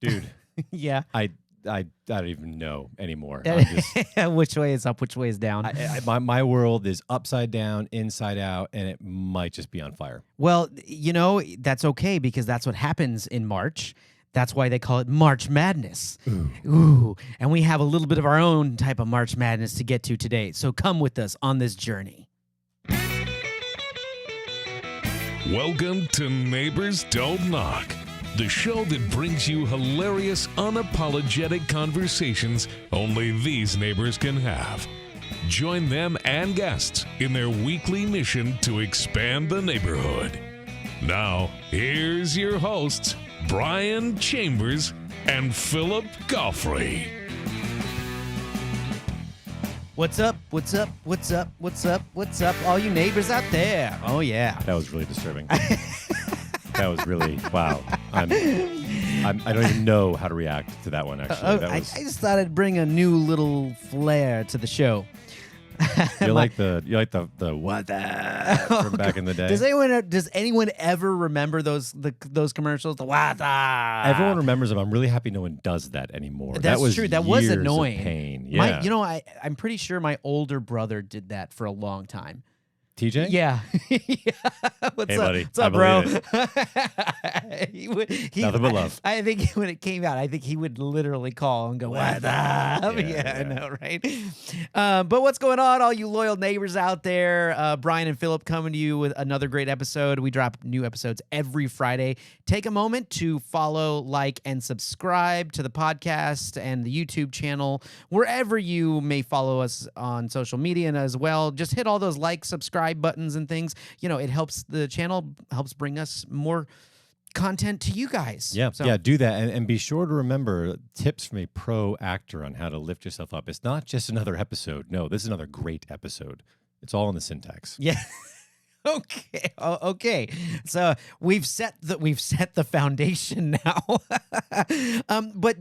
Dude, Yeah. I don't even know anymore. Which way is up? Which way is down? My world is upside down, inside out, and it might just be on fire. Well, that's okay because that's what happens in March. That's why they call it March Madness. Ooh. And we have a little bit of our own type of March Madness to get to today. So come with us on this journey. Welcome to Neighbors Don't Knock, the show that brings you hilarious, unapologetic conversations only these neighbors can have. Join them and guests in their weekly mission to expand the neighborhood. Now, here's your hosts, Brian Chambers and Philip Goffrey. What's up? What's up? What's up? What's up? What's up? All you neighbors out there. Oh, yeah. That was really disturbing. That was really, wow. I don't even know how to react to that one, actually. I just thought I'd bring a new little flair to the show. You're like the what the from back in the day. Does anyone ever remember those commercials? The what the? Everyone remembers them. I'm really happy no one does that anymore. That's true. That was annoying. Of pain. Yeah. I'm pretty sure my older brother did that for a long time. TJ? Yeah. What's hey, up? buddy. What's up, bro? Nothing but love. I think when it came out, I think he would literally call and go, "What up?" Yeah, I know, right? But what's going on, all you loyal neighbors out there? Brian and Philip coming to you with another great episode. We drop new episodes every Friday. Take a moment to follow, like, and subscribe to the podcast and the YouTube channel, wherever you may follow us on social media and as well. Just hit all those like, subscribe buttons and things. It helps the channel, helps bring us more content to you guys. Yeah, so, yeah, do that. And be sure to remember tips from a pro actor on how to lift yourself up. It's not just another episode. No, this is another great episode. It's all in the syntax. Yeah. Okay. Okay. So we've set the foundation now. But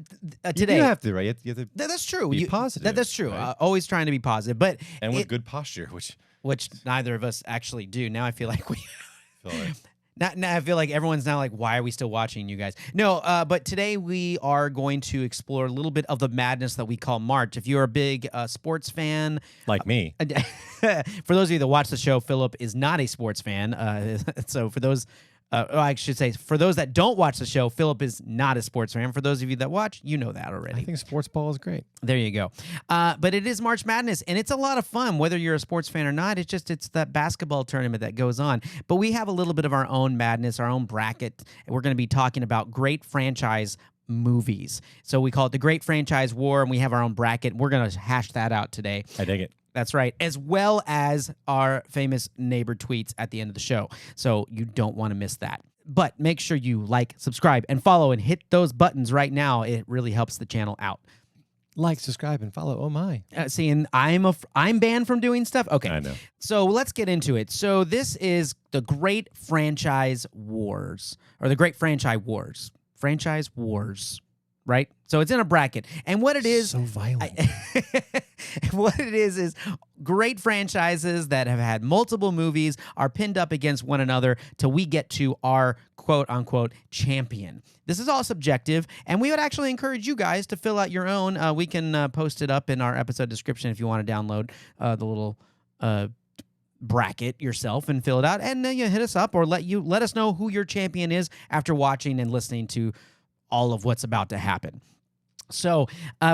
today you have to, right? You have to that's true. Be positive. That's true. Right? Always trying to be positive, but with good posture, which neither of us actually do. Now I feel like we. feel like, Now I feel like everyone's now like, why are we still watching you guys? No, but today we are going to explore a little bit of the madness that we call March. If you're a big sports fan, like me, for those of you that watch the show, Philip is not a sports fan. So for those, I should say, for those that don't watch the show, Philip is not a sports fan. For those of you that watch, you know that already. I think sports ball is great. There you go. But it is March Madness, and it's a lot of fun, whether you're a sports fan or not. It's that basketball tournament that goes on. But we have a little bit of our own madness, our own bracket, and we're going to be talking about great franchise movies. So we call it the Great Franchise War, and we have our own bracket. We're going to hash that out today. I dig it. That's right, as well as our famous neighbor tweets at the end of the show. So you don't want to miss that. But make sure you like, subscribe, and follow, and hit those buttons right now. It really helps the channel out. Like, subscribe, and follow. Oh, my. See, and I'm banned from doing stuff? Okay. I know. So let's get into it. So this is the Great Franchise Wars, or the Great Franchise Wars. Franchise Wars, right? So it's in a bracket. And what it is... So violent. What it is great franchises that have had multiple movies are pinned up against one another till we get to our quote-unquote champion. This is all subjective, and we would actually encourage you guys to fill out your own. We can post it up in our episode description if you want to download the little bracket yourself and fill it out, and then you hit us up or let us know who your champion is after watching and listening to all of what's about to happen. So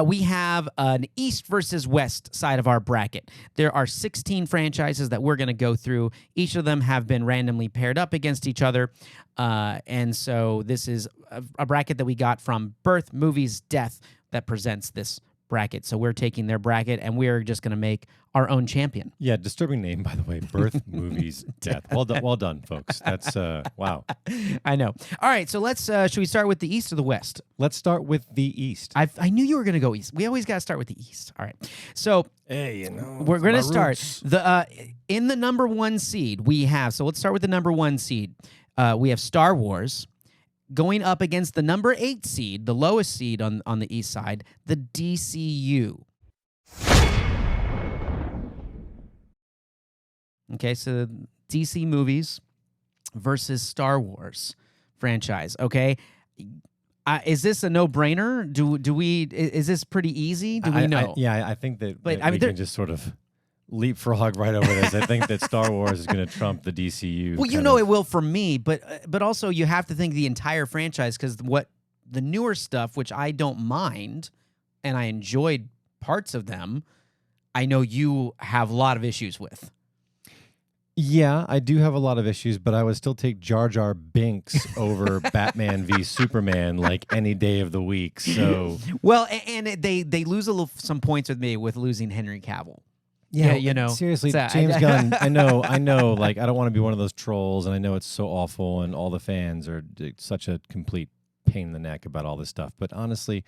we have an East versus West side of our bracket. There are 16 franchises that we're going to go through. Each of them have been randomly paired up against each other. And so this is a bracket that we got from Birth Movies Death that presents this bracket. So we're taking their bracket, and we're just going to make our own champion. Yeah, disturbing name, by the way. Birth, Movies, Death. Well done, folks. That's, wow. I know. All right, so let's, should we start with the East or the West? Let's start with the East. I knew you were going to go East. We always got to start with the East. All right. So hey, we're going to start. In the number one seed, we have, so let's start with the number one seed. We have Star Wars. Going up against the number 8 seed, the lowest seed on the east side, the DCU. Okay, so DC movies versus Star Wars franchise, okay? Is this a no-brainer? Do we? Is this pretty easy? Do we know? I think that, But, we can just sort of leapfrog right over this. I think that Star Wars is going to trump the DCU. Well, you know it will for me, but also you have to think the entire franchise, because what the newer stuff, which I don't mind, and I enjoyed parts of them, I know you have a lot of issues with. Yeah, I do have a lot of issues, but I would still take Jar Jar Binks over Batman v Superman like any day of the week. So well, and they lose some points with me with losing Henry Cavill. yeah, you know, seriously, so James Gunn. I know. Like, I don't want to be one of those trolls, and I know it's so awful, and all the fans are such a complete pain in the neck about all this stuff. But honestly,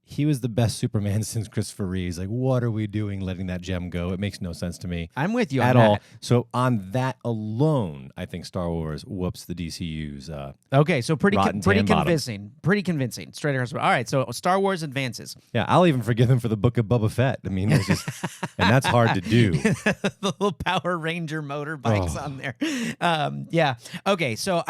he was the best Superman since Christopher Reeves. Like, what are we doing letting that gem go? It makes no sense to me. I'm with you at on all. that. So on that alone, I think Star Wars whoops the DCU's. Okay, so pretty Rotten tan convincing. Pretty convincing. Straight across. All right, so Star Wars advances. Yeah, I'll even forgive him for the Book of Boba Fett. I mean, it's just, and that's hard to do. The little Power Ranger motorbikes on there. Yeah. Okay, so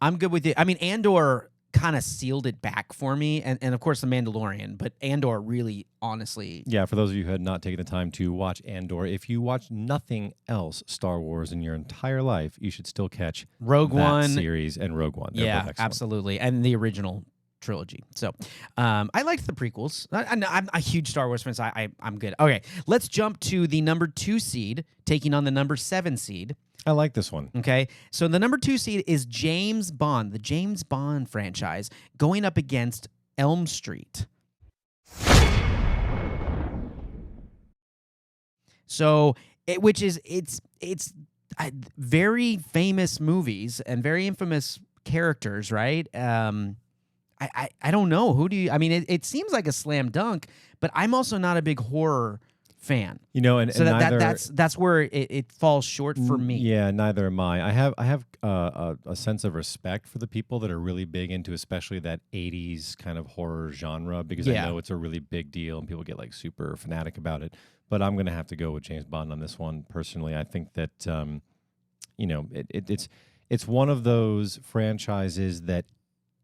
I'm good with it. I mean, Andor kind of sealed it back for me, and of course the Mandalorian, but Andor really, honestly, Yeah, for those of you who had not taken the time to watch Andor, if you watch nothing else Star Wars in your entire life, you should still catch Rogue that One series and Rogue One. They're both excellent. absolutely, and the original trilogy. So I liked the prequels. I'm a huge Star Wars fan, so I'm good. Okay, let's jump to the number 2 seed taking on the number 7 seed. I like this one. Okay, so the number 2 seed is James Bond, the James Bond franchise, going up against Elm Street. So, it's very famous movies and very infamous characters, right? I don't know. Who do you? I mean, it seems like a slam dunk, but I'm also not a big horror fan. You know, and So neither, that's where it falls short for me. Yeah, neither am I. I have a sense of respect for the people that are really big into, especially that 80s kind of horror genre, because I know it's a really big deal and people get like super fanatic about it. But I'm going to have to go with James Bond on this one personally. I think that you know, it's one of those franchises that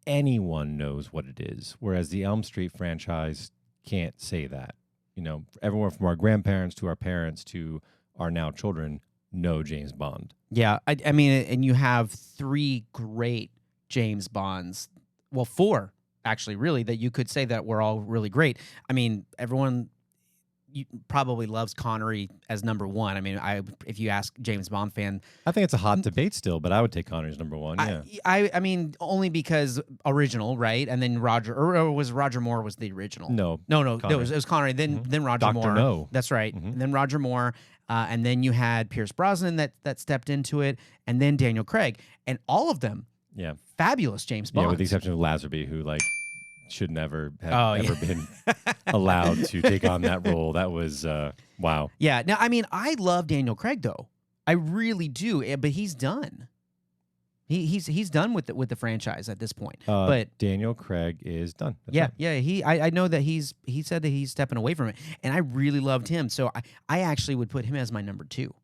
anyone knows what it is, whereas the Elm Street franchise can't say that. You know, everyone from our grandparents to our parents to our now children know James Bond. Yeah, I mean, and you have 3 great James Bonds. Well, 4, actually, really, that you could say that were all really great. I mean, everyone probably loves Connery as number 1. I mean, if you ask James Bond fan, I think it's a hot debate still, but I would take Connery as number 1. Yeah, I mean, only because original, right? And then Roger Moore was the original. No, it was Connery. Then Roger Dr. Moore. No. That's right. And then Roger Moore, and then you had Pierce Brosnan that stepped into it, and then Daniel Craig, and all of them, fabulous James Bond. Yeah, with the exception of Lazenby, who should never have ever been allowed to take on that role. That was wow. Yeah. Now, I mean, I love Daniel Craig though. I really do. But he's done. He's done with the franchise at this point. But Daniel Craig is done. That's right. I know that he said that he's stepping away from it, and I really loved him. So I actually would put him as my number 2.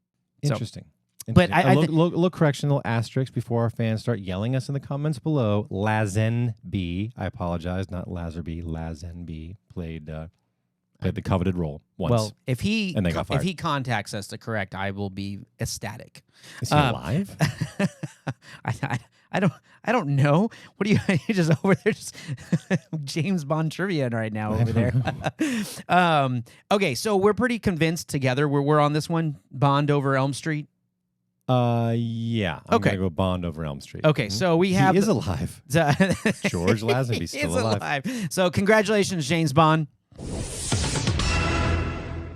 Interesting. But little correction, little asterisk before our fans start yelling us in the comments below. Lazenby, I apologize, not Lazarby. Lazenby played the coveted role once. Well, if he contacts us to correct, I will be ecstatic. Is he alive? I don't know. What are you you're just over there just James Bond trivia right now over there. Okay, so we're pretty convinced together. We're on this one. Bond over Elm Street. Yeah. I'm Okay. gonna go Bond over Elm Street. Okay, so we have he is alive. George Lazenby's still alive. So congratulations, James Bond.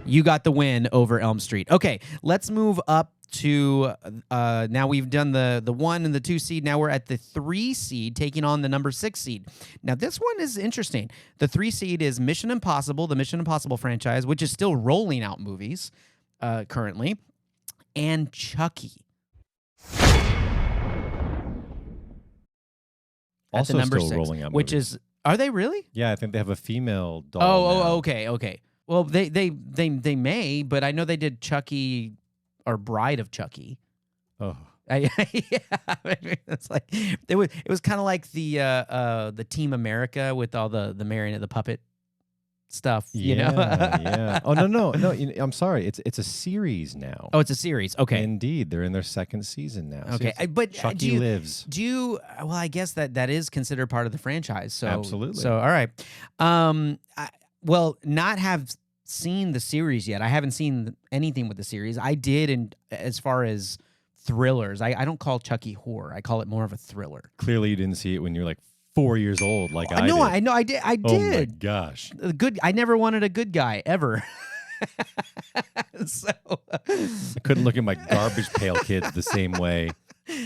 You got the win over Elm Street. Okay, let's move up to now we've done the 1 and the 2 seed. Now we're at the 3 seed taking on the number 6 seed. Now this one is interesting. The 3 seed is Mission Impossible, the Mission Impossible franchise, which is still rolling out movies currently, and Chucky. Also at the number still 6, rolling out which movies. is, are they really? Yeah, I think they have a female doll. now. Okay. Well, they may, but I know they did Chucky or Bride of Chucky. Oh, It's like it was kind of like the Team America with all the marionette, the puppet stuff. You know? Yeah. Oh no. I'm sorry. It's a series now. Oh, it's a series. Okay. Indeed, they're in their second season now. Okay, So but Chucky lives. Do you? Well, I guess that is considered part of the franchise. So Absolutely. So all right. Well, not have seen the series yet. I haven't seen anything with the series. I did, and as far as thrillers, I don't call Chucky horror. I call it more of a thriller. Clearly, you didn't see it when you were like 4 years old, like I did. No, I know, I did. I did. Oh my gosh! I never wanted a good guy ever. So I couldn't look at my garbage pail kids the same way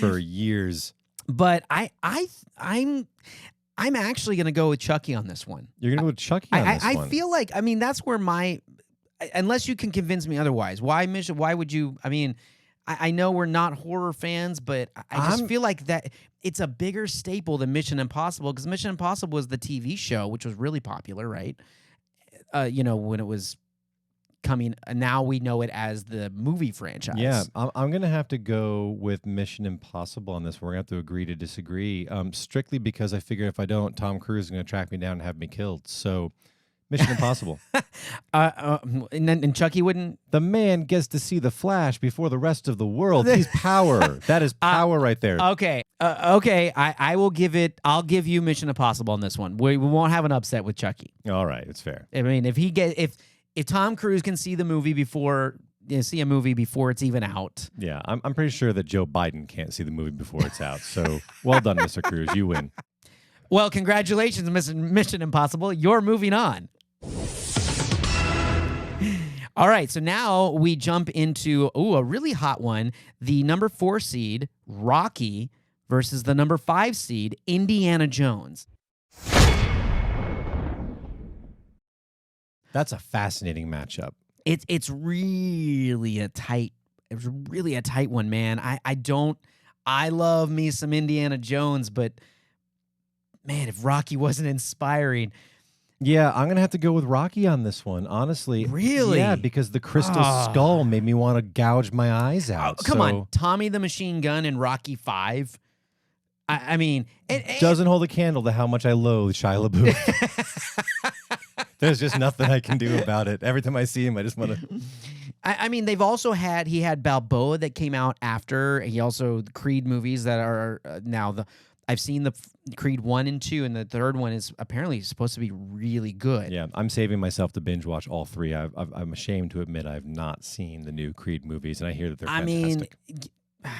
for years. But I'm actually going to go with Chucky on this one. You're going to go with Chucky on this one? I feel like, I mean, that's where unless you can convince me otherwise. Why would you, I mean, I know we're not horror fans, but I just feel like that it's a bigger staple than Mission Impossible, because Mission Impossible was the TV show, which was really popular, right? When it was coming, now we know it as the movie franchise. Yeah, I'm going to have to go with Mission Impossible on this. We're going to have to agree to disagree, strictly because I figure if I don't, Tom Cruise is going to track me down and have me killed. So Mission Impossible. And Chucky wouldn't? The man gets to see the Flash before the rest of the world. He's power. That is power right there. Okay. Okay. I'll give you Mission Impossible on this one. We won't have an upset with Chucky. All right. It's fair. I mean, if Tom Cruise can see the movie before it's even out. Yeah, I'm pretty sure that Joe Biden can't see the movie before it's out. So well done, Mr. Cruise. You win. Well, congratulations, Mission Impossible. You're moving on. All right, so now we jump into a really hot one. The number 4 seed, Rocky, versus the number 5 seed, Indiana Jones. That's a fascinating matchup. It's really a tight one, man. I love me some Indiana Jones, but man, if Rocky wasn't inspiring. Yeah, I'm going to have to go with Rocky on this one, honestly. Really? Yeah, because the crystal skull made me want to gouge my eyes out. Come on, Tommy the Machine Gun in Rocky 5. I mean, it doesn't hold a candle to how much I loathe Shia LaBeouf. There's just nothing I can do about it. Every time I see him, I just want to. I mean, he had Balboa that came out after. He also Creed movies that are now I've seen the Creed 1 and 2, and the third one is apparently supposed to be really good. Yeah, I'm saving myself to binge watch all 3. I'm ashamed to admit I've not seen the new Creed movies, and I hear that they're fantastic. I mean,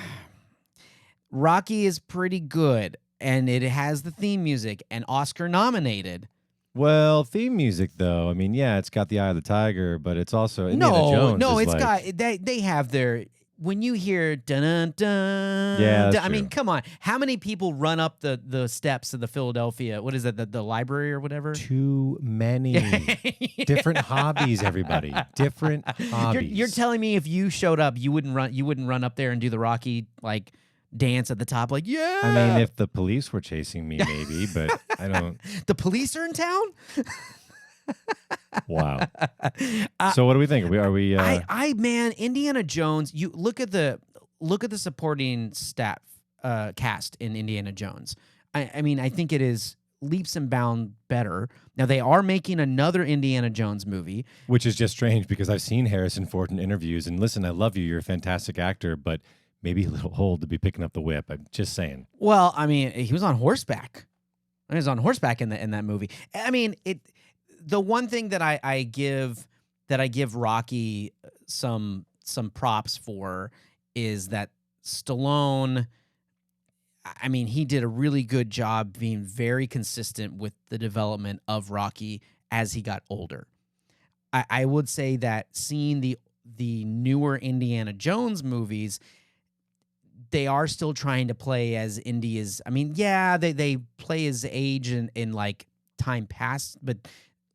Rocky is pretty good, and it has the theme music and Oscar nominated. Well, theme music though, I mean, yeah, it's got the Eye of the Tiger, but it's also Indiana Jones. No, it's got they have their. When you hear dun dun, yeah, I mean, come on, how many people run up the steps of the Philadelphia? What is it, the library or whatever? Too many different hobbies. Everybody, different hobbies. You're telling me if you showed up, you wouldn't run up there and do the Rocky like dance at the top, like yeah. I mean, if the police were chasing me, maybe, but I don't. The police are in town. Wow. So what do we think? Are we? Man, Indiana Jones. You look at the supporting staff cast in Indiana Jones. I mean, I think it is leaps and bounds better. Now they are making another Indiana Jones movie, which is just strange because I've seen Harrison Ford in interviews, and listen, I love you. You're a fantastic actor, but maybe a little old to be picking up the whip. I'm just saying. Well, I mean, he was on horseback. He was on horseback in that movie. I mean, the one thing that I give Rocky some props for is that Stallone, I mean, he did a really good job being very consistent with the development of Rocky as he got older. I would say that seeing the newer Indiana Jones movies, they are still trying to play as Indy is. I mean, yeah, they play his age in like time past, but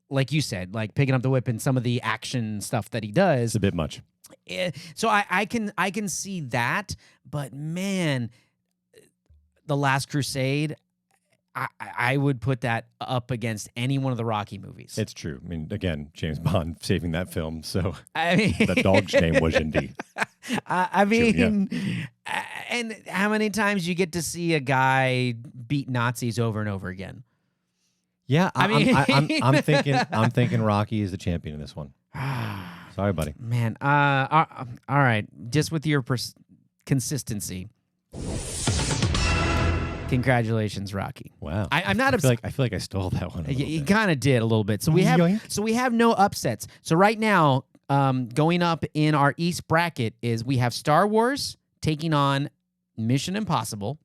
like you said, like picking up the whip and some of the action stuff that he does, it's a bit much. So I can see that, but man, The Last Crusade, I would put that up against any one of the Rocky movies. It's true. I mean, again, James Bond saving that film. So I mean, the dog's name was Indy. I mean, And how many times you get to see a guy beat Nazis over and over again? Yeah, I mean, I'm thinking Rocky is the champion in this one. Sorry, buddy. Man, all right. Just with your consistency. Congratulations, Rocky. Wow. I'm not upset. I feel like I stole that one. You kind of did a little bit. So we have no upsets. So right now, going up in our East bracket is we have Star Wars taking on Mission Impossible.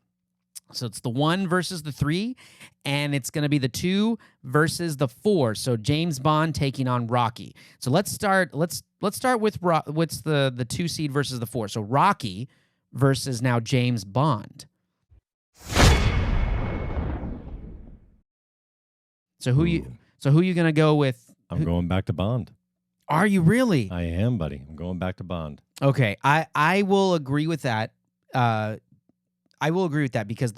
So it's the 1 versus the 3, and it's going to be the 2 versus the 4. So James Bond taking on Rocky. So let's start with what's the 2 seed versus the 4. So Rocky versus now James Bond. So who you going to go with? I'm going back to Bond. Are you really? I am, buddy. I'm going back to Bond. Okay, I will agree with that. I will agree with that because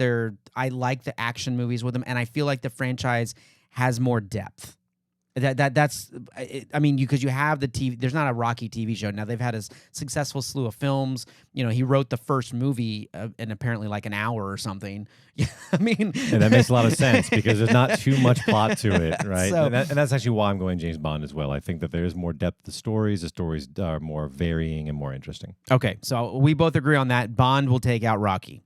I like the action movies with them, and I feel like the franchise has more depth. That's I mean, because you have the TV. There's not a Rocky TV show now. They've had a successful slew of films. You know, he wrote the first movie in apparently like an hour or something. Yeah, I mean, and that makes a lot of sense because there's not too much plot to it, right? So, and that's actually why I'm going James Bond as well. I think that there's more depth to stories. The stories are more varying and more interesting. Okay, so we both agree on that. Bond will take out Rocky.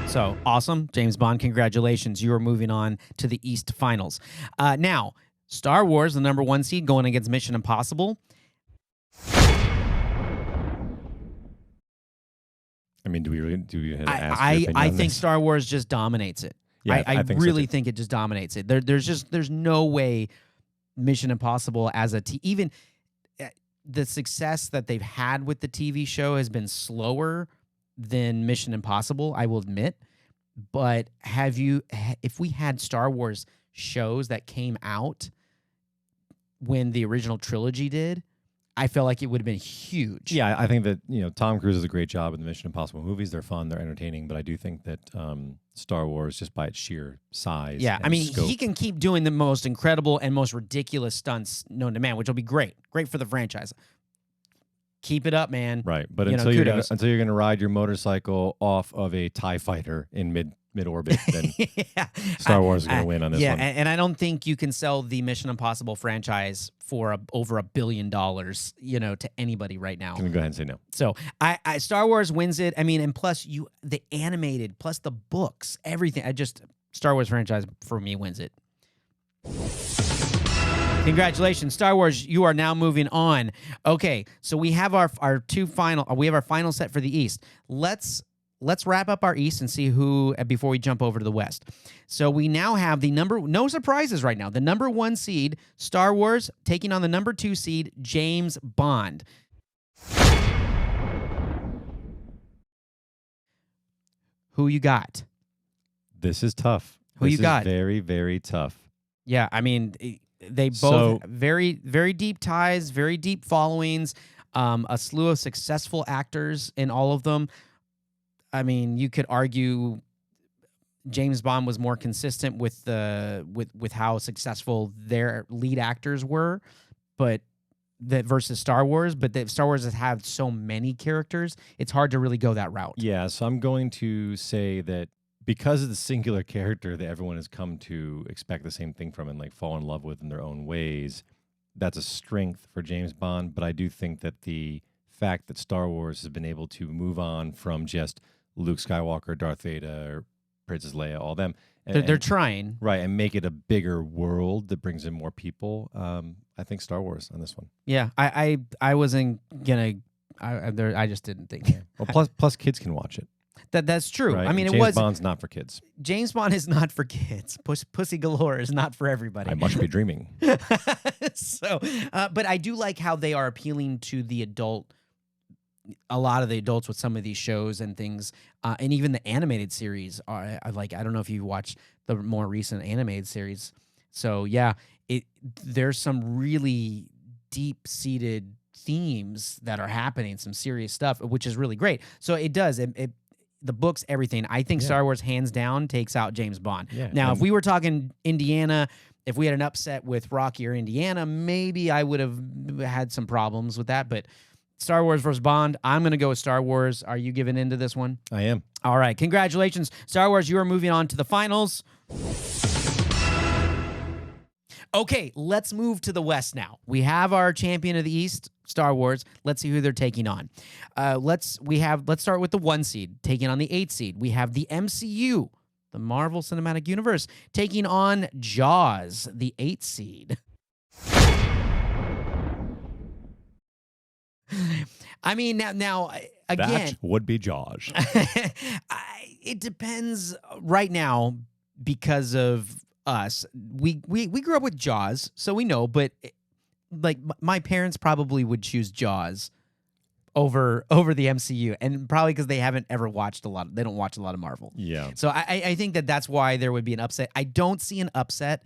So awesome, James Bond, congratulations. You are moving on to the East Finals. Now, Star Wars, the number 1 seed, going against Mission Impossible. I mean, do we have to ask I think Star Wars just dominates it. Yeah, I think really so think it just dominates it. There's no way Mission Impossible as even the success that they've had with the TV show has been slower than Mission Impossible, I will admit. But if we had Star Wars shows that came out when the original trilogy did, I feel like it would have been huge. Yeah, I think that Tom Cruise does a great job in the Mission Impossible movies. They're fun, they're entertaining, but I do think that Star Wars, just by its sheer size, I mean, scope, he can keep doing the most incredible and most ridiculous stunts known to man, which will be great for the franchise. Keep it up, man. Right, but until you're gonna ride your motorcycle off of a TIE fighter in mid orbit, then Star Wars is gonna win on this one. Yeah, and I don't think you can sell the Mission Impossible franchise for over $1 billion, to anybody right now. Can we go ahead and say no? So I Star Wars wins it. I mean, and plus the animated, plus the books, everything. Star Wars franchise for me wins it. Congratulations, Star Wars. You are now moving on. Okay, so we have our final set for the East. Let's wrap up our East and see who before we jump over to the West. So we now have no surprises right now. The number 1 seed, Star Wars, taking on the number 2 seed, James Bond. Who you got? This is tough. Who you got? Very, very tough. Yeah, I mean, they both very, very deep ties, very deep followings, a slew of successful actors in all of them. I mean, you could argue James Bond was more consistent with how successful their lead actors were, but versus Star Wars. But Star Wars has had so many characters, it's hard to really go that route. Yeah, so I'm going to say that because of the singular character that everyone has come to expect the same thing from and like fall in love with in their own ways, that's a strength for James Bond. But I do think that the fact that Star Wars has been able to move on from just Luke Skywalker, Darth Vader, Princess Leia, all them. They're trying. Right, and make it a bigger world that brings in more people. I think Star Wars on this one. Yeah, I wasn't going to... I just didn't think. Well, plus kids can watch it. That's true. Right? I mean, James Bond's not for kids. James Bond is not for kids. Pussy galore is not for everybody. I must be dreaming. So, but I do like how they are appealing to the adult. A lot of the adults with some of these shows and things, and even the animated series are like. I don't know if you watched the more recent animated series. So yeah, there's some really deep-seated themes that are happening, some serious stuff, which is really great. So it does. The books, everything. I think Star Wars, hands down, takes out James Bond. Yeah, now, if we were talking Indiana, if we had an upset with Rocky or Indiana, maybe I would have had some problems with that. But Star Wars versus Bond. I'm going to go with Star Wars. Are you giving into this one? I am. All right. Congratulations, Star Wars. You are moving on to the finals. Okay, let's move to the West now. We have our champion of the East, Star Wars. Let's see who they're taking on. Let's start with the 1 seed taking on the 8 seed. We have the MCU, the Marvel Cinematic Universe, taking on Jaws, the 8 seed. I mean, now again, that would be Jaws. It depends right now because of us. We grew up with Jaws, so we know. But like my parents probably would choose Jaws over the MCU, and probably because they haven't ever watched a lot. They don't watch a lot of Marvel. Yeah. So I think that's why there would be an upset. I don't see an upset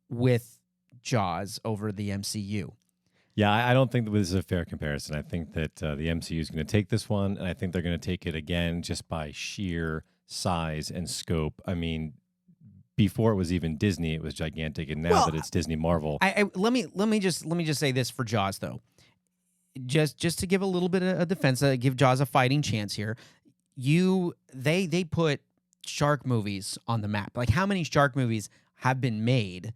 with Jaws over the MCU. Yeah, I don't think that this is a fair comparison. I think that the MCU is going to take this one, and I think they're going to take it again just by sheer size and scope. I mean, before it was even Disney, it was gigantic, and now that it's Disney Marvel, let me just say this for Jaws though, just to give a little bit of defense, give Jaws a fighting chance here. They put shark movies on the map. Like how many shark movies have been made?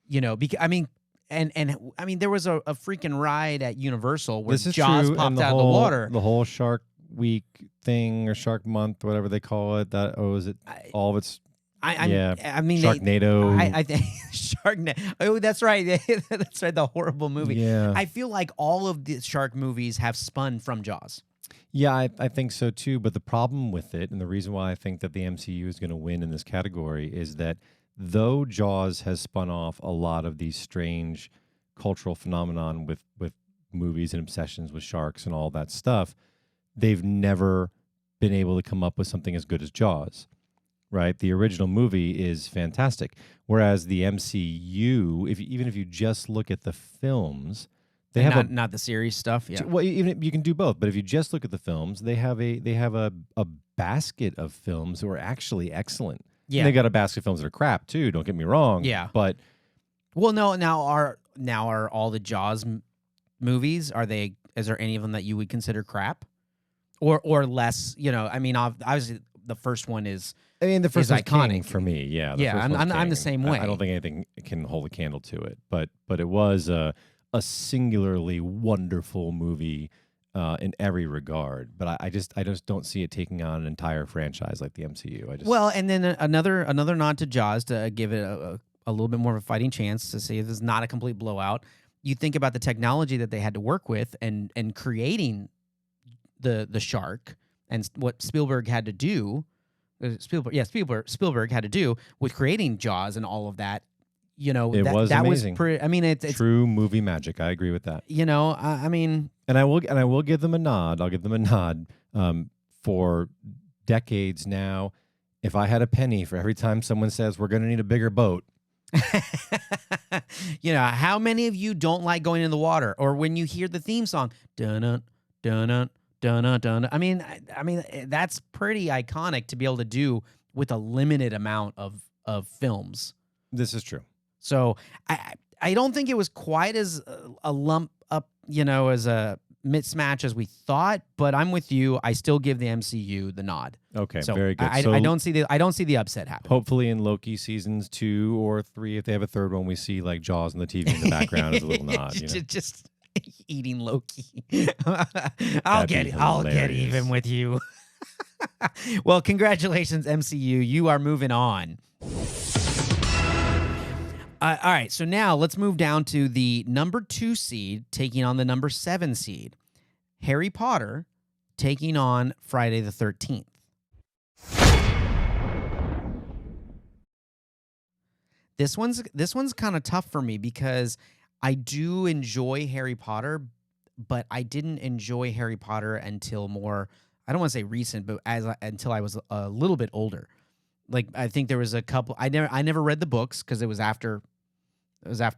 You know, because I mean. And I mean, there was a freaking ride at Universal where Jaws popped out of the water. The whole Shark Week thing or Shark Month, whatever they call it. Is it all of its? I mean, Sharknado. I think Sharknado. Oh, that's right. That's right. The horrible movie. Yeah. I feel like all of the shark movies have spun from Jaws. Yeah, I think so too. But the problem with it, and the reason why I think that the MCU is going to win in this category, is that though Jaws has spun off a lot of these strange cultural phenomenon with movies and obsessions with sharks and all that stuff, they've never been able to come up with something as good as Jaws, right? The original movie is fantastic. Whereas the MCU, even if you just look at the films, they have not the series stuff. Yeah. Well, even you can do both, but if you just look at the films, they have a basket of films that are actually excellent. Yeah, and they got a basket of films that are crap too. Don't get me wrong. Yeah, but now are all the Jaws movies? Is there any of them that you would consider crap, or less? You know, I mean, obviously the first one is. I mean, the first is iconic king for me. Yeah, I'm the same way. I don't think anything can hold a candle to it. But it was a singularly wonderful movie. In every regard, but I just don't see it taking on an entire franchise like the MCU. And then another nod to Jaws to give it a little bit more of a fighting chance to see if it's not a complete blowout. You think about the technology that they had to work with and creating the shark and what Spielberg had to do. Spielberg had to do with creating Jaws and all of that. You know, that was amazing. I mean, it's true movie magic. I agree with that. You know, I mean, and I will give them a nod. I'll give them a nod. For decades now, if I had a penny for every time someone says we're going to need a bigger boat. You know, how many of you don't like going in the water, or when you hear the theme song, dun dun dun dun? I mean, that's pretty iconic to be able to do with a limited amount of films. This is true. So I don't think it was quite as a lump up, you know, as a mismatch as we thought. But I'm with you. I still give the MCU the nod. Okay, so very good. I don't see the upset happen. Hopefully, in Loki seasons 2 or 3, if they have a third one, we see like Jaws on the TV in the background as a little nod. You know? Just eating Loki. I'll get even with you. Well, congratulations, MCU. You are moving on. All right, so now let's move down to the number 2 seed taking on the number 7 seed. Harry Potter taking on Friday the 13th. This one's kind of tough for me because I do enjoy Harry Potter, but I didn't enjoy Harry Potter until more, I don't want to say recent, but until I was a little bit older. Like I think there was a couple. I never read the books because it was after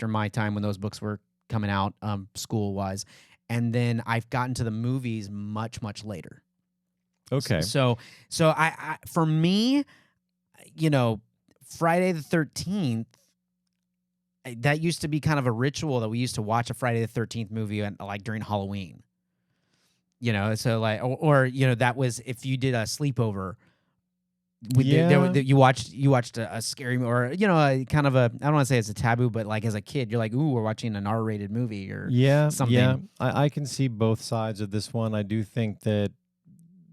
my time when those books were coming out, school wise, and then I've gotten to the movies much later. Okay. So I for me, you know, Friday the 13th. That used to be kind of a ritual that we used to watch a Friday the 13th movie like during Halloween. So like, or that was if you did a sleepover. Yeah. You watched a scary or a kind of a, I don't want to say it's a taboo, but like as a kid you're like, ooh, we're watching an R-rated movie or something. Yeah. I can see both sides of this one. I do think that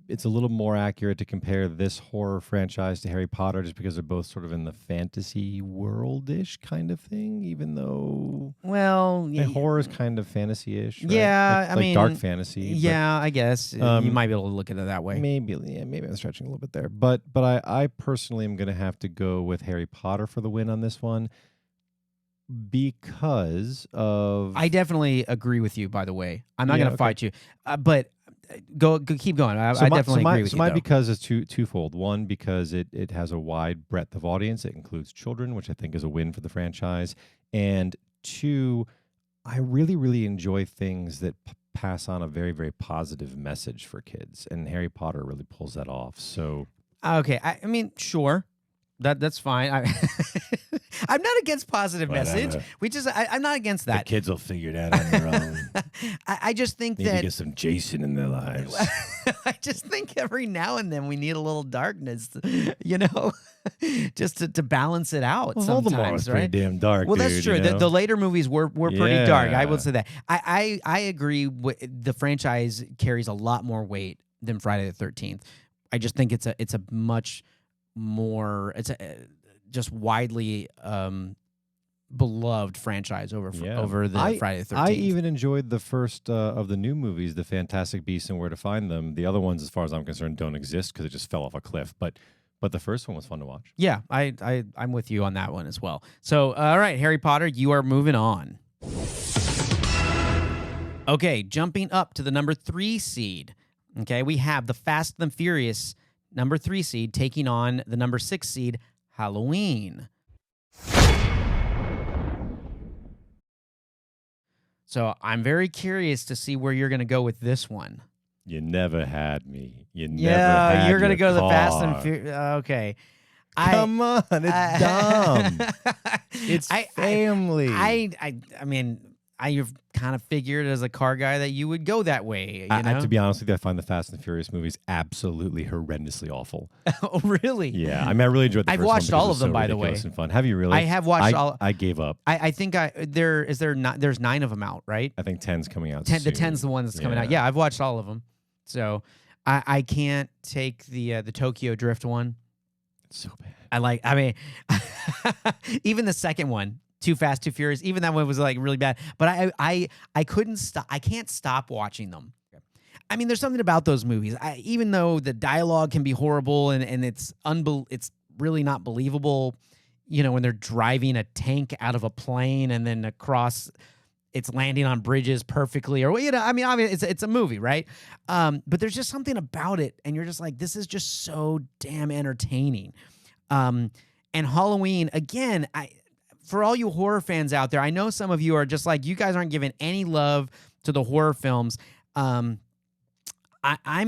it's a little more accurate to compare this horror franchise to Harry Potter just because they're both sort of in the fantasy world-ish kind of thing, even though horror is kind of fantasy-ish, right? Yeah, I mean, dark fantasy. Yeah, I guess you might be able to look at it that way. Maybe I'm stretching a little bit there. But I personally am going to have to go with Harry Potter for the win on this one because of... I definitely agree with you, by the way. I'm not going to fight you, but... Go keep going. I definitely agree with you. So my because is twofold. One, because it has a wide breadth of audience. It includes children, which I think is a win for the franchise. And two, I really, really enjoy things that pass on a very, very positive message for kids. And Harry Potter really pulls that off. So okay, I mean, sure. That's fine. I'm not against positive message. I'm not against that. The kids will figure it out on their own. I just think Maybe that get some Jason in their lives. I just think every now and then we need a little darkness, just to balance it out. Well, sometimes, Voldemort was right? pretty damn dark. Well, that's true. The later movies were pretty dark. I will say that. I agree. The franchise carries a lot more weight than Friday the 13th. I just think it's a much more, just widely beloved franchise over the Friday the 13th. I even enjoyed the first of the new movies, The Fantastic Beasts and Where to Find Them. The other ones, as far as I'm concerned, don't exist because it just fell off a cliff. But the first one was fun to watch. Yeah, I'm with you on that one as well. So, all right, Harry Potter, you are moving on. Okay, jumping up to the number 3 seed. Okay, we have the Fast and Furious number 3 seed taking on the number 6 seed, Halloween. So I'm very curious to see where you're going to go with this one. You never had me. You're going to go to the Fast and Furious. Okay. Come on, it's dumb. It's family. I mean, I've kind of figured as a car guy that you would go that way. To be honest with you, I find the Fast and Furious movies absolutely horrendously awful. Oh, really? Yeah, I mean, I really enjoyed the first one. I've watched all of them, by the way. And fun. Have you really? I have watched all. I gave up. I think there's 9 of them out, right? I think 10's coming out. The 10's the one that's coming out. Yeah, I've watched all of them. So I can't take the Tokyo Drift one. It's so bad. I mean, even the second one. Too Fast, Too Furious. Even that one was like really bad. But I couldn't stop. I can't stop watching them. I mean, there's something about those movies. Even though the dialogue can be horrible and it's really not believable. When they're driving a tank out of a plane and then across, it's landing on bridges perfectly. Or I mean, obviously it's a movie, right? But there's just something about it, and you're just like, this is just so damn entertaining. And Halloween again. For all you horror fans out there, I know some of you are just like, you guys aren't giving any love to the horror films. I'm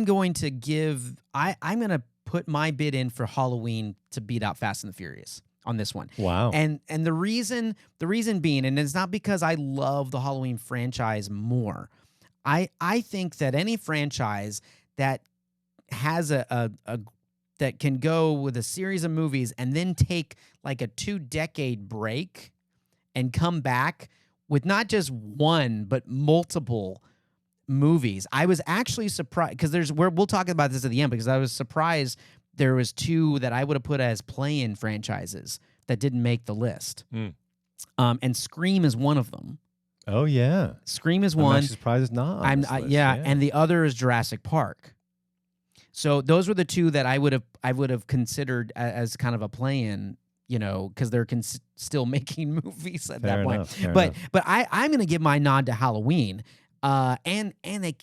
going to put my bid in for Halloween to beat out Fast and the Furious on this one. Wow. And the reason being, and it's not because I love the Halloween franchise more. I think that any franchise that has that can go with a series of movies and then take like a 2-decade break and come back with not just one, but multiple movies. I was actually surprised because we'll talk about this at the end, because I was surprised there was 2 that I would have put as play-in franchises that didn't make the list. And Scream is one of them. Oh, yeah. Scream is one. I'm actually surprised it's not on this list. Yeah, and the other is Jurassic Park. So those were the 2 that I would have considered as kind of a play-in, because they're still making movies at that point. But I'm going to give my nod to Halloween, and they,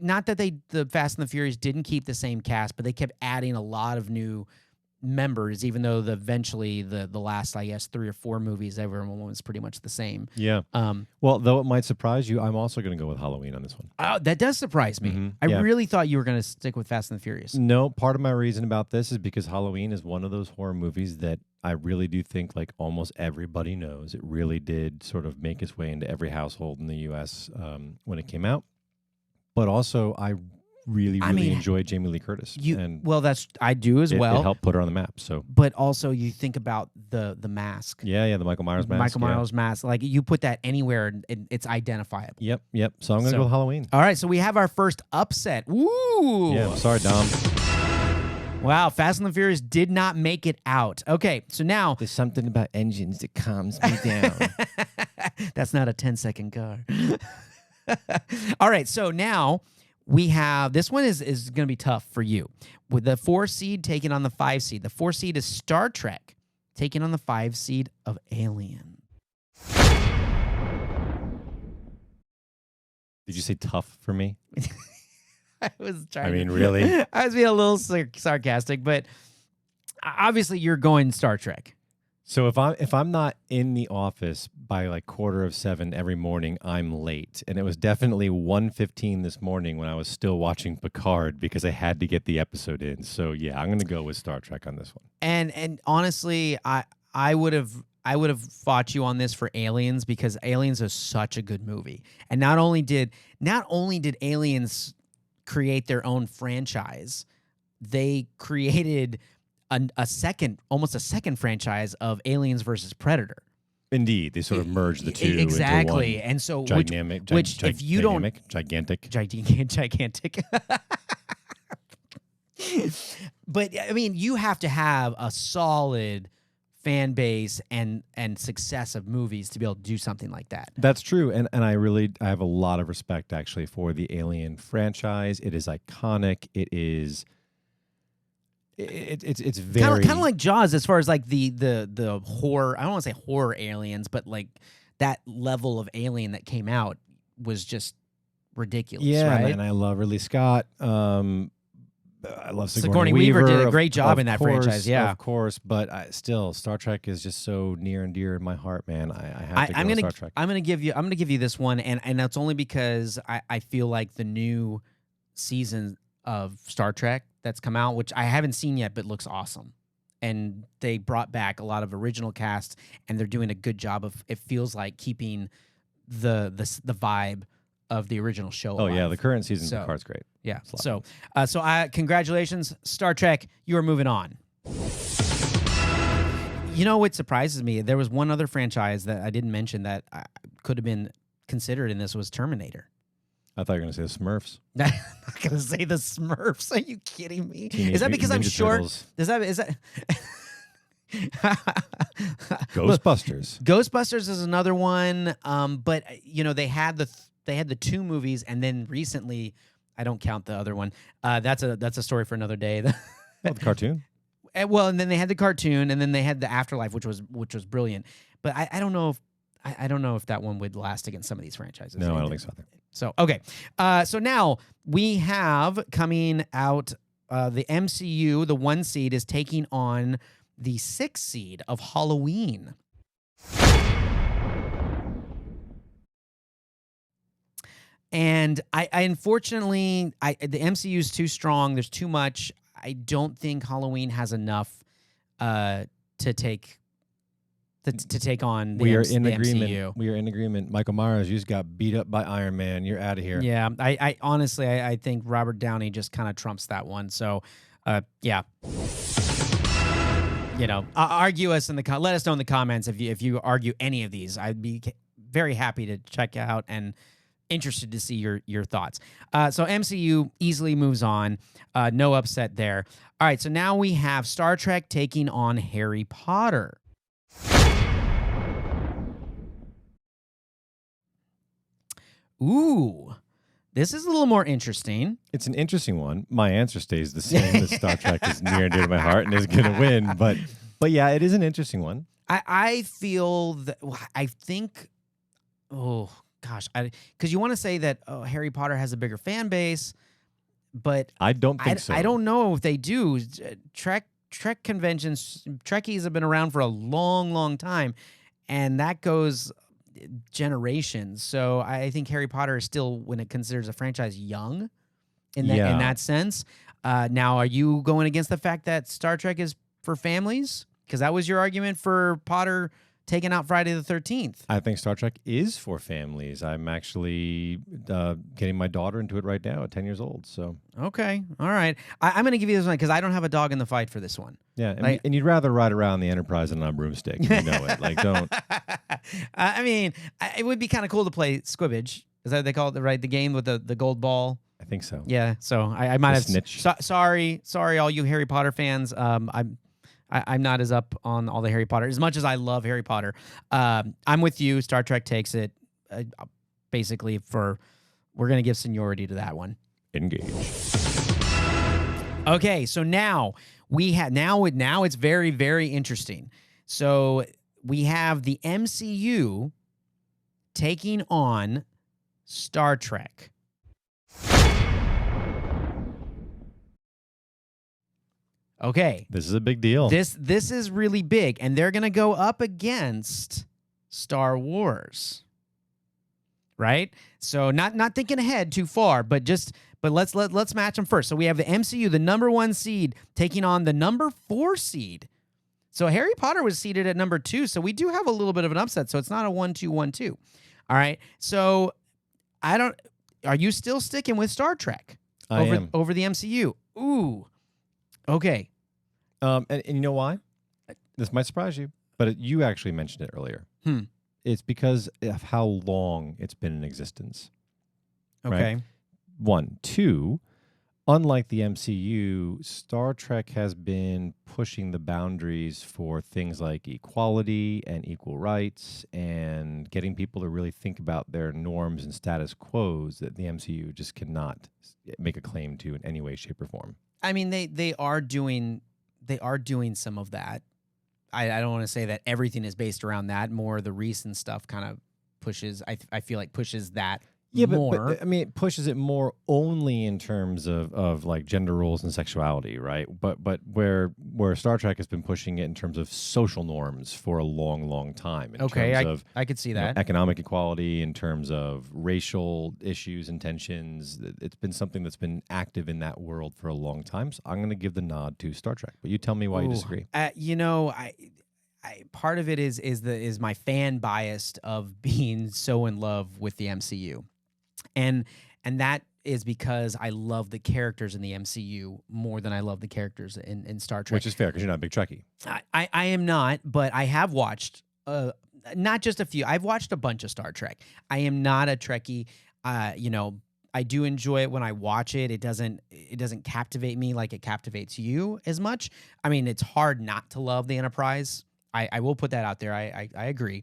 not that the Fast and the Furious didn't keep the same cast, but they kept adding a lot of new members, even though eventually the last, I guess, 3 or 4 movies, everyone was pretty much the same. Yeah. Well, though it might surprise you, I'm also going to go with Halloween on this one. Oh, that does surprise me. Mm-hmm. I really thought you were going to stick with Fast and the Furious. No, part of my reason about this is because Halloween is one of those horror movies that I really do think like almost everybody knows. It really did sort of make its way into every household in the U.S. When it came out. but also I really enjoy Jamie Lee Curtis. I do as well. It helped put her on the map. So, but also you think about the mask. Yeah, the Michael Myers mask. Michael Myers mask. Like you put that anywhere and it's identifiable. Yep. So I'm gonna go with Halloween. All right, so we have our first upset. Woo! Yeah, I'm sorry, Dom. Wow, Fast and the Furious did not make it out. Okay, so now there's something about engines that calms me down. That's not a 10-second car. All right, so now we have, this one is going to be tough for you. With the 4 seed taking on the 5 seed. The 4 seed is Star Trek taking on the 5 seed of Alien. Did you say tough for me? I was trying. Really? I was being a little sarcastic, but obviously you're going Star Trek. So if I'm not in the office by like 6:45 every morning, I'm late. And it was definitely 1:15 this morning when I was still watching Picard because I had to get the episode in. So yeah, I'm going to go with Star Trek on this one. And honestly, I would have fought you on this for Aliens because Aliens is such a good movie. And not only did Aliens create their own franchise, they created almost a second franchise of Aliens versus Predator. Indeed, they sort of merged the two exactly, into one and so gigantic. If you gigantic. But I mean, you have to have a solid fan base and success of movies to be able to do something like that. That's true, and I have a lot of respect actually for the Alien franchise. It is iconic. It is. It's very kind of like Jaws as far as like the horror. I don't want to say horror aliens, but like that level of alien that came out was just ridiculous. Yeah, right? And I love Ridley Scott. I love Sigourney Weaver did a great job in that franchise. Yeah, of course. But still, Star Trek is just so near and dear in my heart, man. I have to go with Star Trek. I'm gonna give you this one, and that's only because I feel like the new season of Star Trek that's come out, which I haven't seen yet, but looks awesome. And they brought back a lot of original cast, and they're doing a good job of. It feels like keeping the vibe of the original show. Oh alive. yeah, the current season of Picard's great. Yeah. So congratulations, Star Trek. You are moving on. You know what surprises me? There was one other franchise that I didn't mention that could have been considered in this was Terminator. I thought you were going to say the Smurfs. I'm not going to say the Smurfs. Are you kidding me? Teenage is that because I'm short? Turtles. Is that Ghostbusters? Ghostbusters is another one. But they had the 2 movies, and then recently, I don't count the other one. That's a story for another day. The cartoon. And then they had the cartoon, and then they had the Afterlife, which was brilliant. But I don't know if that one would last against some of these franchises. No, I don't think so either. So, okay. So now we have coming out the MCU, the 1 seed is taking on the 6 seed of Halloween. And I unfortunately, the MCU is too strong. There's too much. I don't think Halloween has enough to take on the MCU. We are in agreement. Michael Myers, you just got beat up by Iron Man. You're out of here. Yeah, I honestly, I think Robert Downey just kind of trumps that one. So, yeah. Argue us in the let us know in the comments if you argue any of these. I'd be very happy to check out and interested to see your thoughts. So MCU easily moves on. No upset there. All right, so now we have Star Trek taking on Harry Potter. Ooh, this is a little more interesting. It's an interesting one. My answer stays the same. That Star Trek is near and dear to my heart and is going to win. But yeah, it is an interesting one. I feel that I think. Oh gosh, because you want to say that Harry Potter has a bigger fan base, but I don't think so. I don't know if they do. Trek conventions, Trekkies have been around for a long, long time, and that goes generations. So I think Harry Potter is still, when it considers a franchise, young in that sense. Now, are you going against the fact that Star Trek is for families? Because that was your argument for Potter taking out Friday the 13th. I think Star Trek is for families. I'm actually getting my daughter into it right now at 10 years old. So Okay. All right. I'm going to give you this one because I don't have a dog in the fight for this one. yeah, and you'd rather ride around the Enterprise than on a broomstick. You know it. Like, don't. I mean, it would be kind of cool to play Squibbage. Is that what they call it, right? The game with the gold ball. I think so. Yeah. So I might The have. snitch. Sorry, all you Harry Potter fans. I'm not as up on all the Harry Potter as much as I love Harry Potter. I'm with you. Star Trek takes it. Basically, we're gonna give seniority to that one. Engage. Okay, so now it's very, very interesting. So we have the MCU taking on Star Trek. Okay. This is a big deal. This is really big, and they're gonna go up against Star Wars. Right? So not thinking ahead too far, but let's match them first. So we have the MCU, the number 1 seed, taking on the number 4 seed. So Harry Potter was seeded at number 2, so we do have a little bit of an upset. So it's not a 1-2-1-2. All right. So are you still sticking with Star Trek over the MCU? Ooh. Okay. And you know why? This might surprise you, but you actually mentioned it earlier. It's because of how long it's been in existence. Okay. Right? 1. 2, unlike the MCU, Star Trek has been pushing the boundaries for things like equality and equal rights and getting people to really think about their norms and status quos that the MCU just cannot make a claim to in any way, shape, or form. I mean, they are doing some of that. I don't want to say that everything is based around that. More the recent stuff kind of pushes. I feel like pushes that more. But I mean, it pushes it more only in terms of like gender roles and sexuality, right? But where Star Trek has been pushing it in terms of social norms for a long, long time. In terms of, I could see that. Economic equality, in terms of racial issues and tensions. It's been something that's been active in that world for a long time. So I'm going to give the nod to Star Trek. But you tell me why you disagree. Part of it is my fan bias of being so in love with the MCU. And that is because I love the characters in the MCU more than I love the characters in Star Trek. Which is fair because you're not a big Trekkie. I am not, but I have watched not just a few. I've watched a bunch of Star Trek. I am not a Trekkie. I do enjoy it when I watch it. It doesn't captivate me like it captivates you as much. I mean, it's hard not to love the Enterprise. I will put that out there. I agree.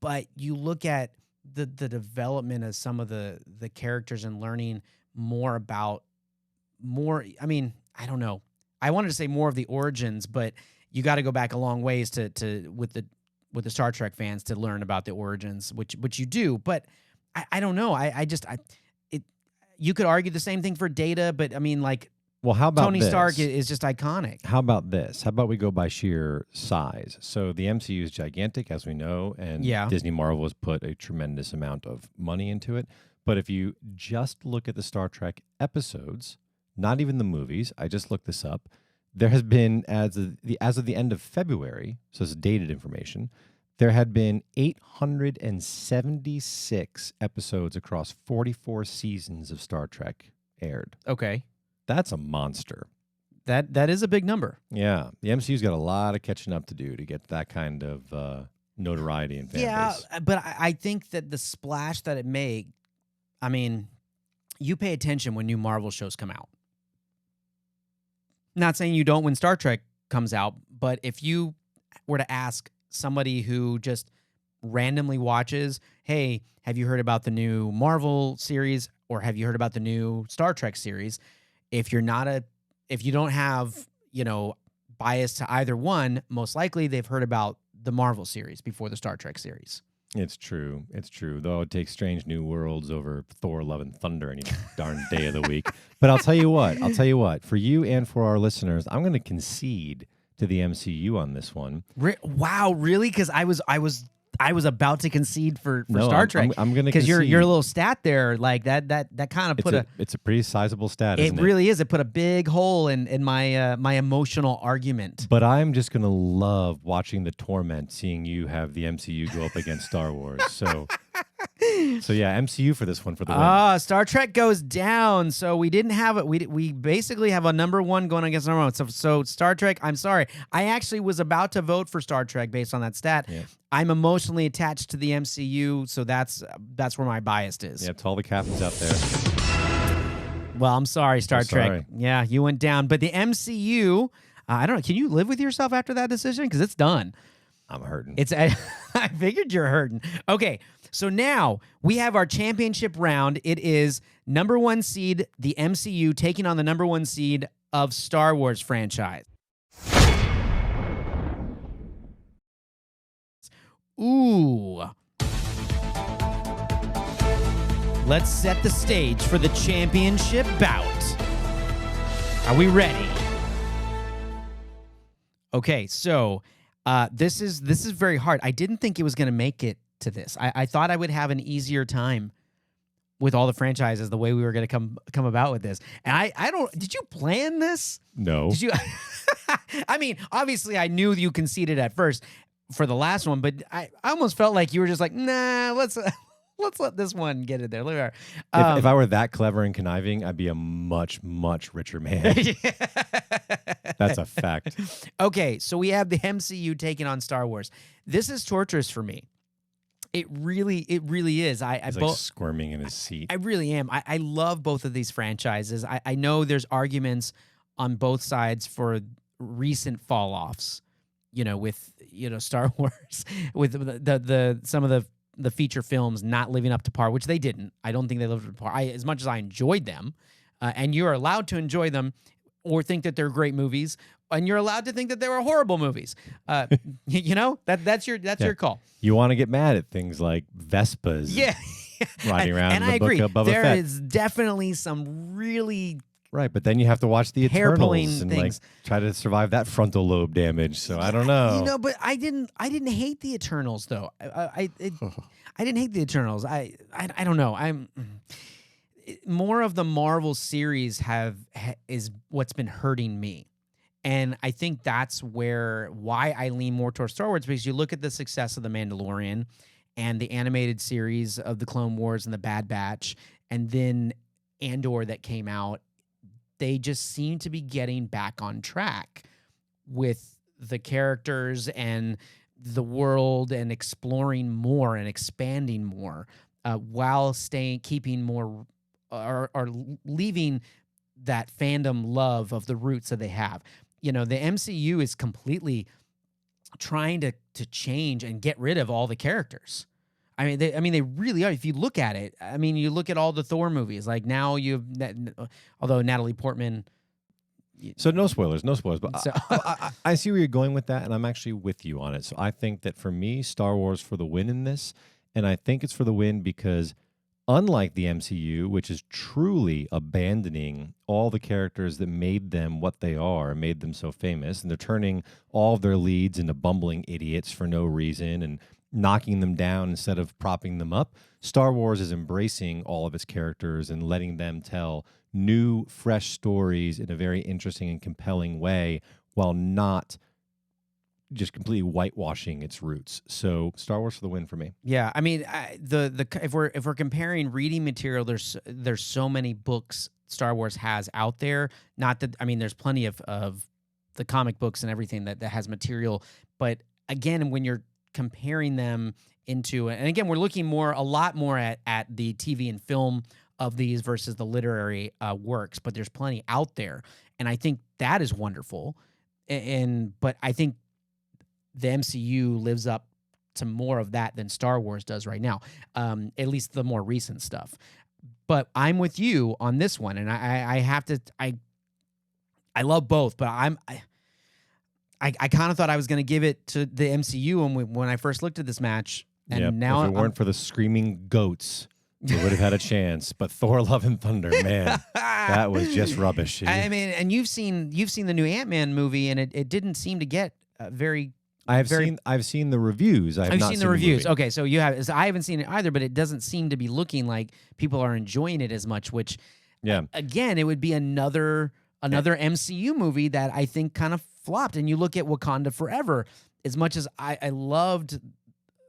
But you look at the development of some of the characters and learning more. I mean, I don't know. I wanted to say more of the origins, but you got to go back a long ways to with the Star Trek fans to learn about the origins, which you do. But I don't know. You could argue the same thing for Data, but I mean, like, well, how about Tony this? Stark is just iconic. How about this? How about we go by sheer size? So the MCU is gigantic, as we know, and Disney Marvel has put a tremendous amount of money into it. But if you just look at the Star Trek episodes, not even the movies, I just looked this up, there has been, as of the end of February, so it's dated information, there had been 876 episodes across 44 seasons of Star Trek aired. Okay. That's a monster. That is a big number. Yeah. The MCU's got a lot of catching up to do to get that kind of notoriety and fan base. Yeah, but I think that the splash that it made, I mean, you pay attention when new Marvel shows come out. Not saying you don't when Star Trek comes out, but if you were to ask somebody who just randomly watches, hey, have you heard about the new Marvel series or have you heard about the new Star Trek series? If you don't have, bias to either one, most likely they've heard about the Marvel series before the Star Trek series. It's true. Though it takes Strange New Worlds over Thor, Love, and Thunder any darn day of the week. But I'll tell you what, for you and for our listeners, I'm going to concede to the MCU on this one. Wow, really? Because I I was about to concede for No, Star Trek. I'm going to because concede. your little stat there, like that kind of put it's a pretty sizable stat. it Isn't it really is. It put a big hole in my my emotional argument. But I'm just going to love watching the torment, seeing you have the MCU go up against Star Wars. So yeah, MCU for this one for the win. Star Trek goes down. So we didn't have it. We basically have a number one going against number one. So Star Trek, I'm sorry. I actually was about to vote for Star Trek based on that stat. Yeah. I'm emotionally attached to the MCU, so that's where my bias is. Yeah, to all the captains out there. Well, I'm sorry, Star Trek. Sorry. Yeah, you went down. But the MCU, I don't know. Can you live with yourself after that decision? Because it's done. I'm hurting. I figured you're hurting. Okay, so now we have our championship round. It is number one seed, the MCU, taking on the number one seed of Star Wars franchise. Ooh. Let's set the stage for the championship bout. Are we ready? Okay, so this is very hard. I didn't think it was going to make it to this. I thought I would have an easier time with all the franchises the way we were going to come about with this. And I don't. Did you plan this? No. Did you? I mean, obviously, I knew you conceded at first for the last one, but I almost felt like you were just like, nah, let's let this one get it there. Look at her. If I were that clever and conniving, I'd be a much, much richer man. That's a fact. Okay, so we have the MCU taking on Star Wars. This is torturous for me. It really is. He's like squirming in his seat. I really am. I love both of these franchises. I know there's arguments on both sides for recent fall-offs, with Star Wars, with the some of the feature films not living up to par, which they didn't. I don't think they lived up to par. As much as I enjoyed them, and you're allowed to enjoy them or think that they're great movies, and you're allowed to think that they were horrible movies. That's your call. You want to get mad at things like Vespas. Yeah. Riding around and in the I book agree. of Boba There Fett. is definitely some really Right, but then you have to watch the hair-pulling Eternals and things. try to survive that frontal lobe damage. So I don't know. But I didn't hate the Eternals though. I didn't hate the Eternals. I don't know. I'm more of the Marvel series is what's been hurting me. And I think that's why I lean more towards Star Wars, because you look at the success of The Mandalorian and the animated series of the Clone Wars and the Bad Batch, and then Andor that came out. They just seem to be getting back on track with the characters and the world and exploring more and expanding more, while keeping more or leaving that fandom love of the roots that they have. The MCU is completely trying to change and get rid of all the characters. They really are. If you look at it, you look at all the Thor movies. Like now although Natalie Portman. So no spoilers. But I see where you're going with that, and I'm actually with you on it. So I think that for me, Star Wars for the win in this, and I think it's for the win because unlike the MCU, which is truly abandoning all the characters that made them what they are, made them so famous, and they're turning all of their leads into bumbling idiots for no reason and knocking them down instead of propping them up, Star Wars is embracing all of its characters and letting them tell new, fresh stories in a very interesting and compelling way while not just completely whitewashing its roots. So Star Wars for the win for me. Yeah, if we're comparing reading material, there's so many books Star Wars has out there. Not that there's plenty of the comic books and everything that has material, but again, when you're comparing them and again, we're looking a lot more at the TV and film of these versus the literary works, but there's plenty out there, and I think that is wonderful. But I think the MCU lives up to more of that than Star Wars does right now, at least the more recent stuff. But I'm with you on this one, and I have to. I love both, but I kind of thought I was going to give it to the MCU when I first looked at this match, and now if it weren't for the screaming goats, we would have had a chance. But Thor: Love and Thunder, man, that was just rubbish. And you've seen the new Ant-Man movie, and it didn't seem to get very I've seen the reviews. I've not seen the reviews. movie. Okay, so you have. So I haven't seen it either, but it doesn't seem to be looking like people are enjoying it as much. Which, again, it would be another MCU movie that I think kind of flopped. And you look at Wakanda Forever. As much as I loved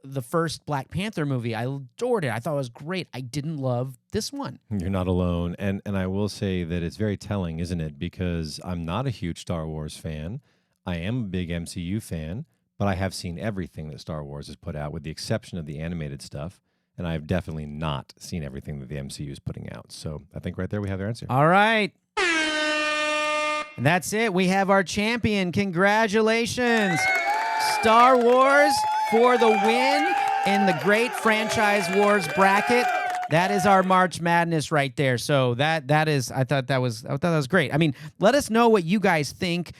the first Black Panther movie, I adored it. I thought it was great. I didn't love this one. You're not alone. And I will say that it's very telling, isn't it? Because I'm not a huge Star Wars fan. I am a big MCU fan, but I have seen everything that Star Wars has put out, with the exception of the animated stuff. And I have definitely not seen everything that the MCU is putting out. So I think right there we have their answer. All right. And that's it. We have our champion. Congratulations. Star Wars for the win in the Great Franchise Wars bracket. That is our March Madness right there. So that is, I thought that was great. I mean, let us know what you guys think.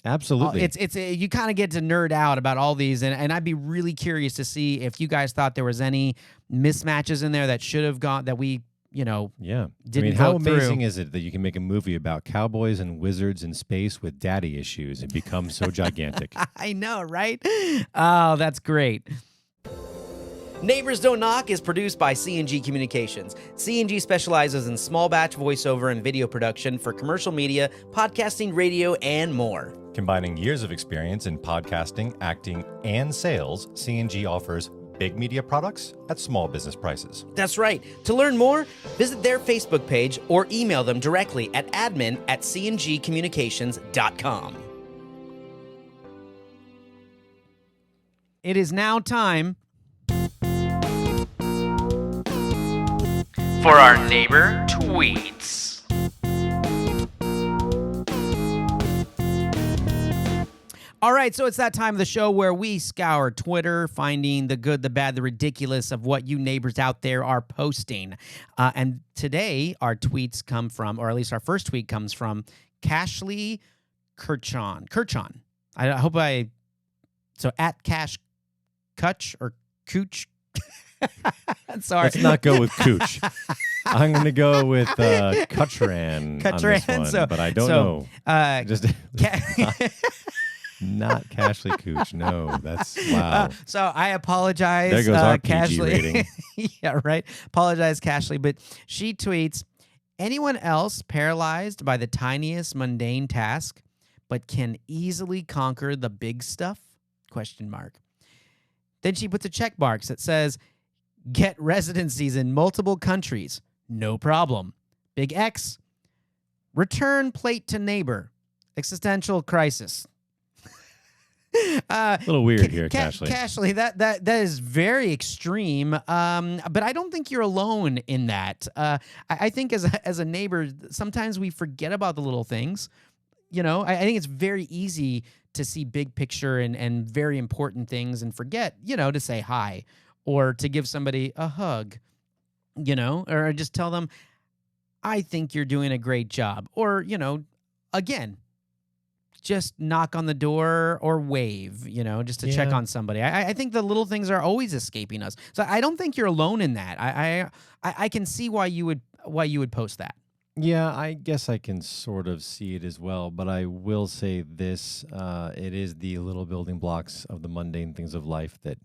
Absolutely. It's you kind of get to nerd out about all these, and I'd be really curious to see if you guys thought there was any mismatches in there that should have gone, that we didn't how vote through. amazing is it that you can make a movie about cowboys and wizards in space with daddy issues and become so gigantic? I know, right? Oh, that's great. Neighbors Don't Knock is produced by C&G Communications. C&G specializes in small batch voiceover and video production for commercial media, podcasting, radio, and more. Combining years of experience in podcasting, acting, and sales, C&G offers big media products at small business prices. That's right. To learn more, visit their Facebook page or email them directly at admin@cngcommunications.com. It is now time for our neighbor tweets. All right, so it's that time of the show where we scour Twitter, finding the good, the bad, the ridiculous of what you neighbors out there are posting. And today, our tweets come from, or at least our first tweet comes from, Cashley Kirchon. I hope so at Cash Kutch or Cooch. Sorry. Let's not go with Cooch. I'm going to go with Cutran on this one, but I don't know. Not Cashley Cooch. No, that's wow. So I apologize. There goes our PG Cashley. rating. Yeah, right. Apologize, Cashley. But she tweets, anyone else paralyzed by the tiniest mundane task, but can easily conquer the big stuff? ? Then she puts a check mark that says, get residencies in multiple countries. No problem. Big X. Return plate to neighbor. Existential crisis. A little weird here, Cashley. Cashley, that is very extreme. But I don't think you're alone in that. I think as a neighbor, sometimes we forget about the little things. I think it's very easy to see big picture and very important things and forget, to say hi or to give somebody a hug, or just tell them, I think you're doing a great job. Or, again, just knock on the door or wave, just to check on somebody. I think the little things are always escaping us. So I don't think you're alone in that. I can see why you would post that. Yeah, I guess I can sort of see it as well, but I will say this, it is the little building blocks of the mundane things of life that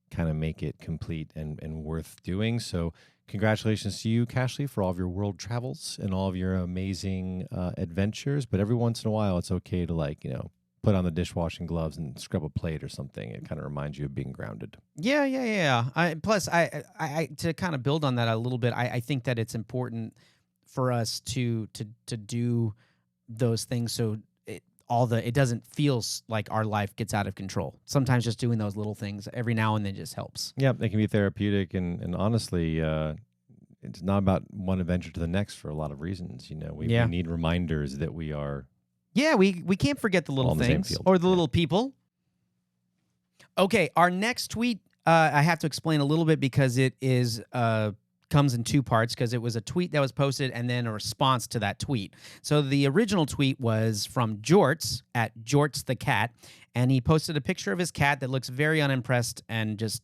kind of make it complete and worth doing. So congratulations to you, Cashley, for all of your world travels and all of your amazing adventures. But every once in a while, it's okay to put on the dishwashing gloves and scrub a plate or something. It kind of reminds you of being grounded. Yeah. Plus, I to kind of build on that a little bit, I think that it's important for us to do those things so it doesn't feel like our life gets out of control. Sometimes just doing those little things every now and then just helps. Yeah, they can be therapeutic, and honestly, it's not about one adventure to the next for a lot of reasons. We need reminders that we are. Yeah, we can't forget the little things or the little people. Okay, our next tweet, I have to explain a little bit because it is comes in two parts because it was a tweet that was posted and then a response to that tweet. So the original tweet was from Jorts at Jorts the Cat, and he posted a picture of his cat that looks very unimpressed and just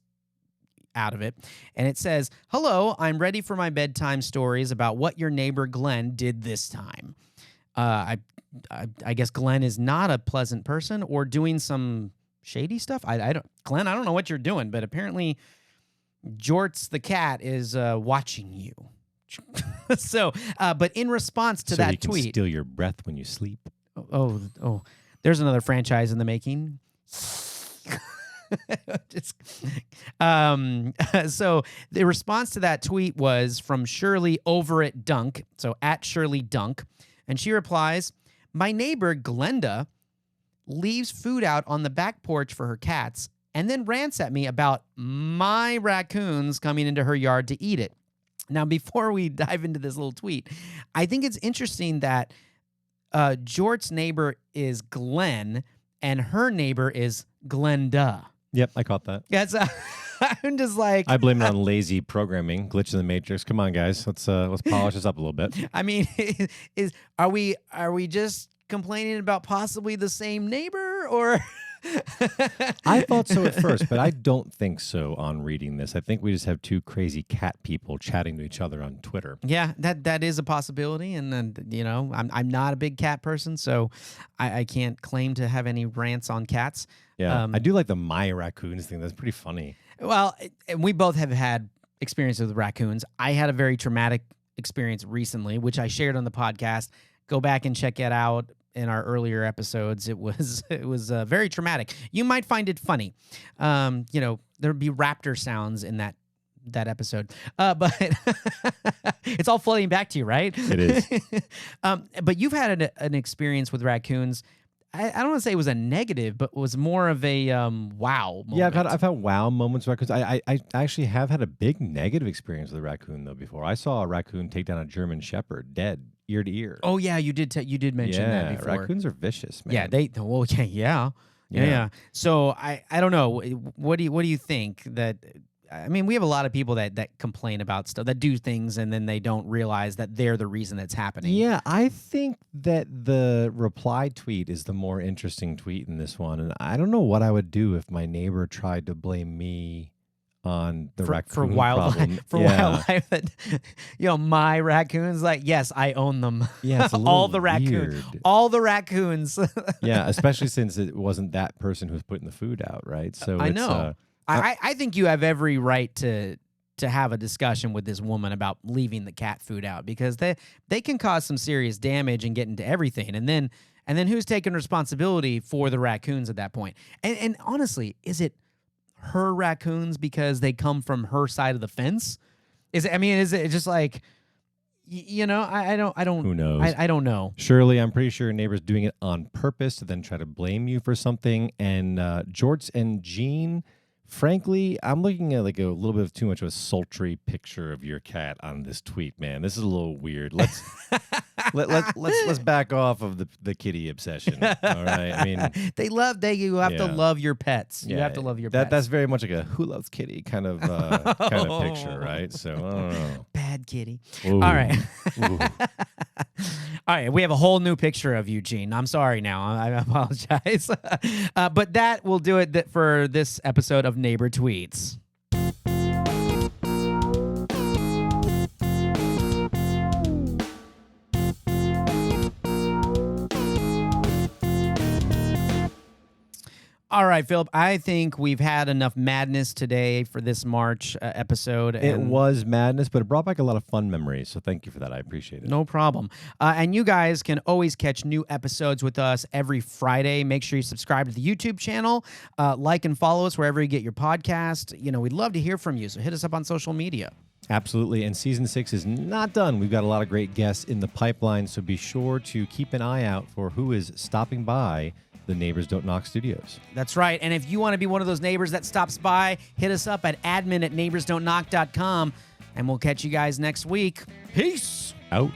out of it. And it says, "Hello, I'm ready for my bedtime stories about what your neighbor Glenn did this time." I guess Glenn is not a pleasant person or doing some shady stuff. Glenn, I don't know what you're doing, but apparently Jorts the cat is watching you. So, but in response to so that he can tweet, steal your breath when you sleep. Oh, there's another franchise in the making. So the response to that tweet was from Shirley over at Dunk, so at Shirley Dunk, and she replies, "My neighbor Glenda leaves food out on the back porch for her cats and then rants at me about my raccoons coming into her yard to eat it." Now, before we dive into this little tweet, I think it's interesting that Jort's neighbor is Glenn and her neighbor is Glenda. Yep, I caught that. Yeah, I'm just like, I blame it on lazy programming, glitch in the matrix. Come on, guys, let's polish this up a little bit. I mean, are we just complaining about possibly the same neighbor, or? I thought so at first, but I don't think so on reading this. I think we just have two crazy cat people chatting to each other on Twitter. Yeah, that is a possibility, and then I'm not a big cat person, so I can't claim to have any rants on cats. Yeah, I do like the my raccoons thing. That's pretty funny. Well, and we both have had experiences with raccoons. I had a very traumatic experience recently, which I shared on the podcast. Go back and check it out in our earlier episodes. It was very traumatic. You might find it funny. There'd be raptor sounds in that episode, but it's all floating back to you, right? It is. But you've had an experience with raccoons. I don't want to say it was a negative, but it was more of a wow moment. Yeah, I've had wow moments with raccoons. I actually have had a big negative experience with a raccoon, though, before. I saw a raccoon take down a German Shepherd, dead, ear to ear. Oh, yeah, you did mention that before. Raccoons are vicious, man. Yeah. So I don't know. What do you think that... I mean, we have a lot of people that complain about stuff, that do things, and then they don't realize that they're the reason that's happening. Yeah, I think that the reply tweet is the more interesting tweet in this one. And I don't know what I would do if my neighbor tried to blame me on the raccoon for wildlife problem. Wildlife that, my raccoons, like, yes, I own them. Yeah, it's a little all the raccoons, weird. all the raccoons. Yeah, especially since it wasn't that person who was putting the food out, right? So I know. I think you have every right to have a discussion with this woman about leaving the cat food out, because they can cause some serious damage and get into everything. And then who's taking responsibility for the raccoons at that point? And honestly, is it her raccoons because they come from her side of the fence? Is it just like, I don't. Who knows? I don't know. Surely, I'm pretty sure your neighbor's doing it on purpose to then try to blame you for something. And Jorts and Jean, frankly, I'm looking at like a little bit of too much of a sultry picture of your cat on this tweet, man. This is a little weird. Let's back off of the kitty obsession. All right. I mean, you have to love your pets. Yeah, you have to love your pets. That's very much like a who loves kitty kind of picture, right? So I don't know. Bad kitty. Ooh. All right. Ooh. All right, we have a whole new picture of Eugene. I'm sorry now. I apologize. But that will do it for this episode of Neighbor Tweets. All right, Philip, I think we've had enough madness today for this March episode. It was madness, but it brought back a lot of fun memories, so thank you for that. I appreciate it. No problem. And you guys can always catch new episodes with us every Friday. Make sure you subscribe to the YouTube channel, like and follow us wherever you get your podcast. We'd love to hear from you, so hit us up on social media. Absolutely, and Season 6 is not done. We've got a lot of great guests in the pipeline, so be sure to keep an eye out for who is stopping by the Neighbors Don't Knock studios. That's right. And if you want to be one of those neighbors that stops by, hit us up at admin@neighborsdon'tknock.com, and we'll catch you guys next week. Peace Out.